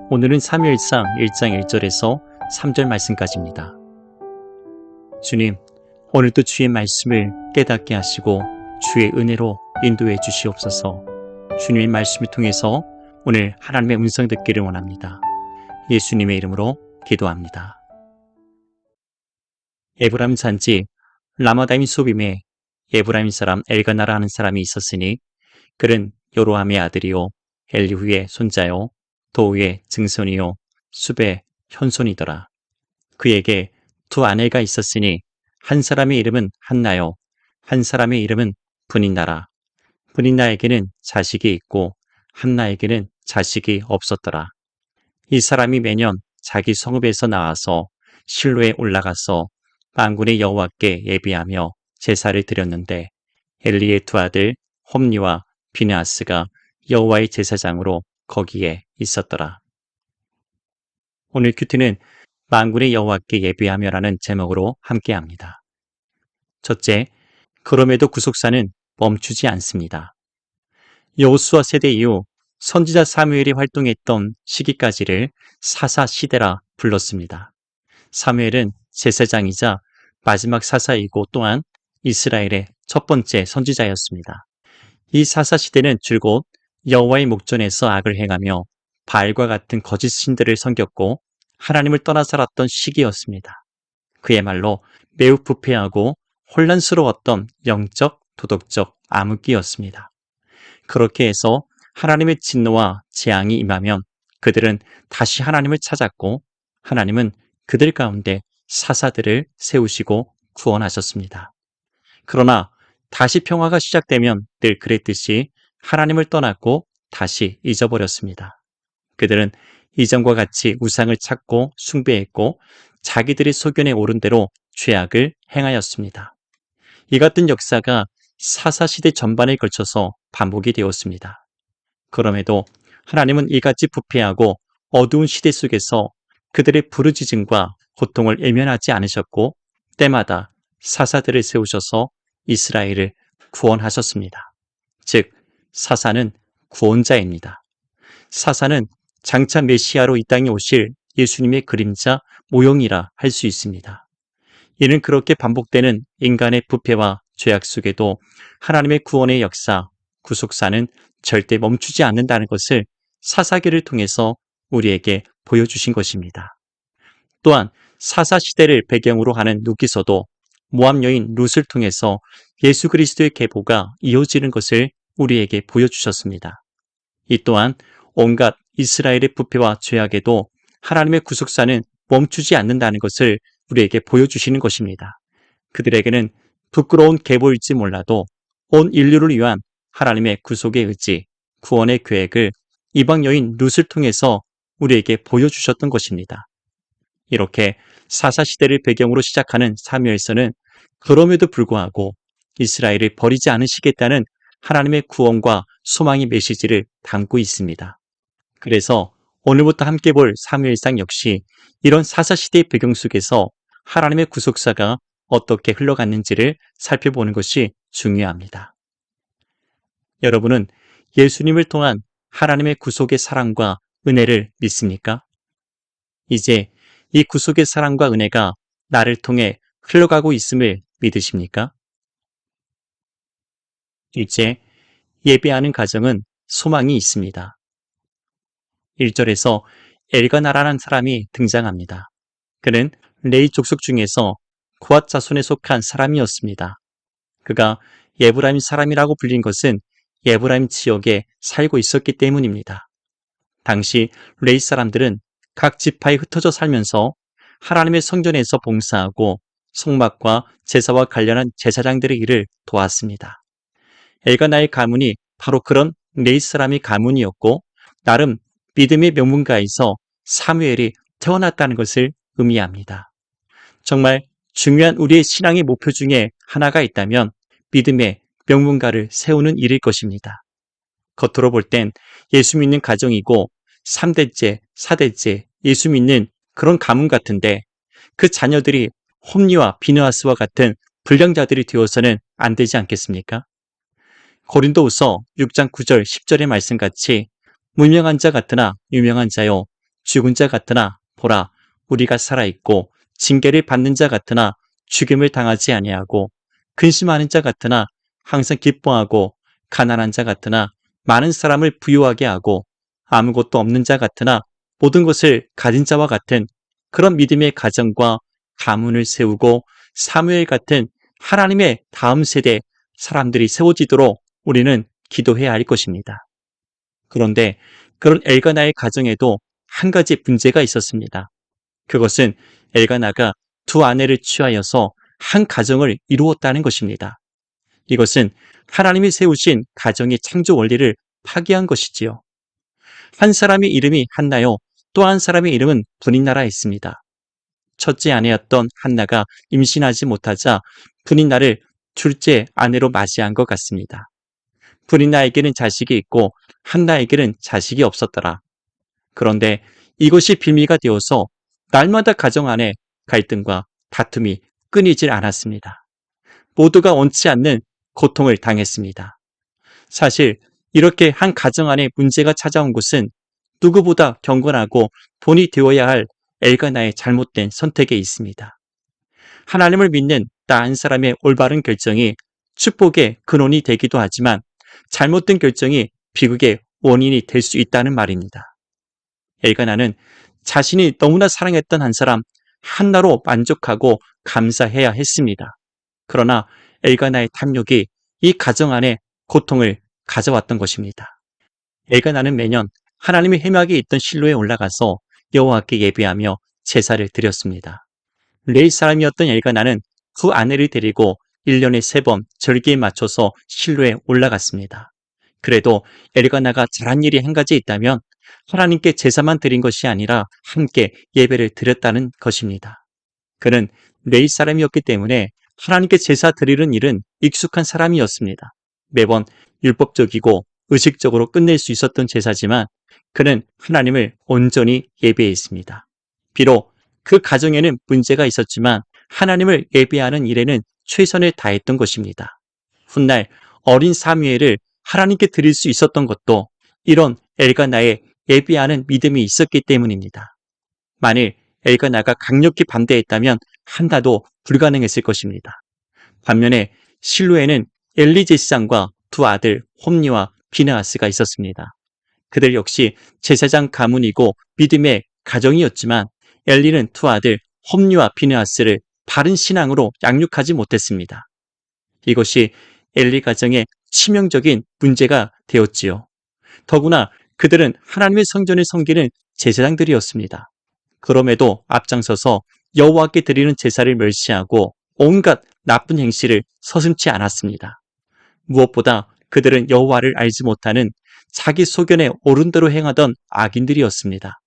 오늘은 사무엘상 1장 1절에서 3절 말씀까지입니다. 주님, 오늘도 주의 말씀을 깨닫게 하시고 주의 은혜로 인도해 주시옵소서. 주님의 말씀을 통해서 오늘 하나님의 음성 듣기를 원합니다. 예수님의 이름으로 기도합니다. 에브라임 산지 라마다임 소빔에 에브라임 사람 엘가나라는 사람이 있었으니 그는 요로함의 아들이요 엘리후의 손자요 도우의 증손이요 숲의 현손이더라. 그에게 두 아내가 있었으니 한 사람의 이름은 한나요 한 사람의 이름은 브닌나라. 브닌나에게는 자식이 있고 한나에게는 자식이 없었더라. 이 사람이 매년 자기 성읍에서 나와서 실로에 올라가서 만군의 여호와께 예비하며 제사를 드렸는데 엘리의 두 아들 홈니와 비느하스가 여호와의 제사장으로 거기에 있었더라. 오늘 큐티는 만군의 여호와께 예비하며라는 제목으로 함께합니다. 첫째, 그럼에도 구속사는 멈추지 않습니다. 여호수아 세대 이후 선지자 사무엘이 활동했던 시기까지를 사사시대라 불렀습니다. 사무엘은 제사장이자 마지막 사사이고 또한 이스라엘의 첫 번째 선지자였습니다. 이 사사시대는 줄곧 여호와의 목전에서 악을 행하며 바알과 같은 거짓 신들을 섬겼고 하나님을 떠나 살았던 시기였습니다. 그야말로 매우 부패하고 혼란스러웠던 영적, 도덕적 암흑기였습니다. 그렇게 해서 하나님의 진노와 재앙이 임하면 그들은 다시 하나님을 찾았고 하나님은 그들 가운데 사사들을 세우시고 구원하셨습니다. 그러나 다시 평화가 시작되면 늘 그랬듯이 하나님을 떠났고 다시 잊어버렸습니다. 그들은 이전과 같이 우상을 찾고 숭배했고 자기들의 소견에 오른 대로 죄악을 행하였습니다. 이 같은 역사가 사사시대 전반에 걸쳐서 반복이 되었습니다. 그럼에도 하나님은 이같이 부패하고 어두운 시대 속에서 그들의 부르짖음과 고통을 외면하지 않으셨고 때마다 사사들을 세우셔서 이스라엘을 구원하셨습니다. 즉 사사는 구원자입니다. 사사는 장차 메시아로 이 땅에 오실 예수님의 그림자 모형이라 할 수 있습니다. 이는 그렇게 반복되는 인간의 부패와 죄악 속에도 하나님의 구원의 역사, 구속사는 절대 멈추지 않는다는 것을 사사기를 통해서 우리에게 보여주신 것입니다. 또한 사사시대를 배경으로 하는 누기서도 모압 여인 룻을 통해서 예수 그리스도의 계보가 이어지는 것을 우리에게 보여주셨습니다. 이 또한 온갖 이스라엘의 부패와 죄악에도 하나님의 구속사는 멈추지 않는다는 것을 우리에게 보여주시는 것입니다. 그들에게는 부끄러운 계보일지 몰라도 온 인류를 위한 하나님의 구속의 의지, 구원의 계획을 이방 여인 룻을 통해서 우리에게 보여주셨던 것입니다. 이렇게 사사시대를 배경으로 시작하는 사무엘서는 그럼에도 불구하고 이스라엘을 버리지 않으시겠다는 하나님의 구원과 소망의 메시지를 담고 있습니다. 그래서 오늘부터 함께 볼 사무엘상 역시 이런 사사시대의 배경 속에서 하나님의 구속사가 어떻게 흘러갔는지를 살펴보는 것이 중요합니다. 여러분은 예수님을 통한 하나님의 구속의 사랑과 은혜를 믿습니까? 이제 이 구속의 사랑과 은혜가 나를 통해 흘러가고 있음을 믿으십니까? 이제 예배하는 가정은 소망이 있습니다. 1절에서 엘가나라는 사람이 등장합니다. 그는 레위 족속 중에서 고앗 자손에 속한 사람이었습니다. 그가 에브라임 사람이라고 불린 것은 에브라임 지역에 살고 있었기 때문입니다. 당시 레위 사람들은 각 지파에 흩어져 살면서 하나님의 성전에서 봉사하고 성막과 제사와 관련한 제사장들의 일을 도왔습니다. 엘가나의 가문이 바로 그런 레위 사람의 가문이었고 나름 믿음의 명문가에서 사무엘이 태어났다는 것을 의미합니다. 정말 중요한 우리의 신앙의 목표 중에 하나가 있다면 믿음의 명문가를 세우는 일일 것입니다. 겉으로 볼 땐 예수 믿는 가정이고 3대째, 4대째 예수 믿는 그런 가문 같은데 그 자녀들이 홈리와 비느하스와 같은 불량자들이 되어서는 안 되지 않겠습니까? 고린도후서 6장 9절 10절의 말씀같이 무명한 자 같으나 유명한 자요 죽은 자 같으나 보라 우리가 살아있고 징계를 받는 자 같으나 죽임을 당하지 아니하고 근심하는 자 같으나 항상 기뻐하고 가난한 자 같으나 많은 사람을 부유하게 하고 아무것도 없는 자 같으나 모든 것을 가진 자와 같은 그런 믿음의 가정과 가문을 세우고 사무엘 같은 하나님의 다음 세대 사람들이 세워지도록 우리는 기도해야 할 것입니다. 그런데 그런 엘가나의 가정에도 한 가지 문제가 있었습니다. 그것은 엘가나가 두 아내를 취하여서 한 가정을 이루었다는 것입니다. 이것은 하나님이 세우신 가정의 창조 원리를 파기한 것이지요. 한 사람의 이름이 한나요. 또 한 사람의 이름은 브닛나라였습니다. 첫째 아내였던 한나가 임신하지 못하자 브닛나를 둘째 아내로 맞이한 것 같습니다. 브닛나에게는 자식이 있고 한나에게는 자식이 없었더라. 그런데 이것이 빌미가 되어서 날마다 가정 안에 갈등과 다툼이 끊이질 않았습니다. 모두가 원치 않는 고통을 당했습니다. 사실 이렇게 한 가정 안에 문제가 찾아온 것은 누구보다 경건하고 본이 되어야 할 엘가나의 잘못된 선택에 있습니다. 하나님을 믿는 나 한 사람의 올바른 결정이 축복의 근원이 되기도 하지만 잘못된 결정이 비극의 원인이 될 수 있다는 말입니다. 엘가나는 자신이 너무나 사랑했던 한 사람 한나로 만족하고 감사해야 했습니다. 그러나 엘가나의 탐욕이 이 가정 안에 고통을 가져왔던 것입니다. 엘가나는 매년 하나님의 회막에 있던 실로에 올라가서 여호와께 예배하며 제사를 드렸습니다. 레위 사람이었던 엘가나는 그 아내를 데리고 1년에 3번 절기에 맞춰서 실로에 올라갔습니다. 그래도 엘가나가 잘한 일이 한 가지 있다면 하나님께 제사만 드린 것이 아니라 함께 예배를 드렸다는 것입니다. 그는 레위 사람이었기 때문에 하나님께 제사 드리는 일은 익숙한 사람이었습니다. 매번 율법적이고 의식적으로 끝낼 수 있었던 제사지만 그는 하나님을 온전히 예배했습니다. 비록 그 가정에는 문제가 있었지만 하나님을 예배하는 일에는 최선을 다했던 것입니다. 훗날 어린 사무엘을 하나님께 드릴 수 있었던 것도 이런 엘가나의 예배하는 믿음이 있었기 때문입니다. 만일 엘가나가 강력히 반대했다면 한나도 불가능했을 것입니다. 반면에 실로에는 엘리 제사장과 두 아들 홈니와 비느하스가 있었습니다. 그들 역시 제사장 가문이고 믿음의 가정이었지만 엘리는 두 아들 홈니와 비느하스를 바른 신앙으로 양육하지 못했습니다. 이것이 엘리 가정의 치명적인 문제가 되었지요. 더구나 그들은 하나님의 성전을 섬기는 제사장들이었습니다. 그럼에도 앞장서서 여호와께 드리는 제사를 멸시하고 온갖 나쁜 행실을 서슴지 않았습니다. 무엇보다 그들은 여호와를 알지 못하는 자기 소견에 옳은 대로 행하던 악인들이었습니다.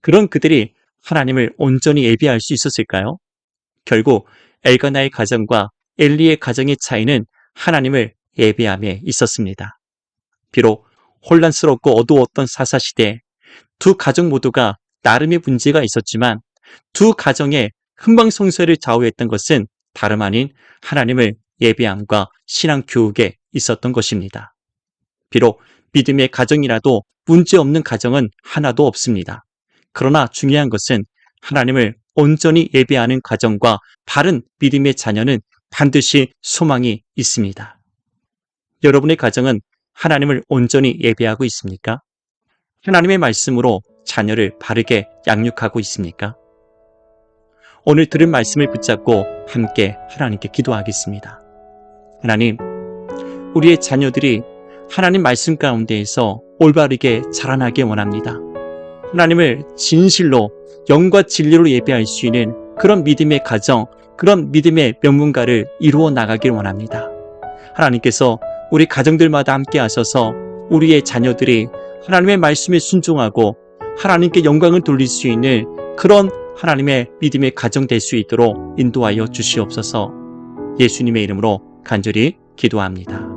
그런 그들이 하나님을 온전히 예배할 수 있었을까요? 결국 엘가나의 가정과 엘리의 가정의 차이는 하나님을 예배함에 있었습니다. 비록 혼란스럽고 어두웠던 사사시대 두 가정 모두가 나름의 문제가 있었지만 두 가정의 흥망성쇠를 좌우했던 것은 다름 아닌 하나님을 예배함과 신앙 교육에 있었던 것입니다. 비록 믿음의 가정이라도 문제없는 가정은 하나도 없습니다. 그러나 중요한 것은 하나님을 온전히 예배하는 가정과 바른 믿음의 자녀는 반드시 소망이 있습니다. 여러분의 가정은 하나님을 온전히 예배하고 있습니까? 하나님의 말씀으로 자녀를 바르게 양육하고 있습니까? 오늘 들은 말씀을 붙잡고 함께 하나님께 기도하겠습니다. 하나님, 우리의 자녀들이 하나님 말씀 가운데에서 올바르게 자라나길 원합니다. 하나님을 진실로 영과 진리로 예배할 수 있는 그런 믿음의 가정, 그런 믿음의 명문가를 이루어 나가길 원합니다. 하나님께서 우리 가정들마다 함께 하셔서 우리의 자녀들이 하나님의 말씀에 순종하고 하나님께 영광을 돌릴 수 있는 그런 하나님의 믿음의 가정 될 수 있도록 인도하여 주시옵소서. 예수님의 이름으로 간절히 기도합니다.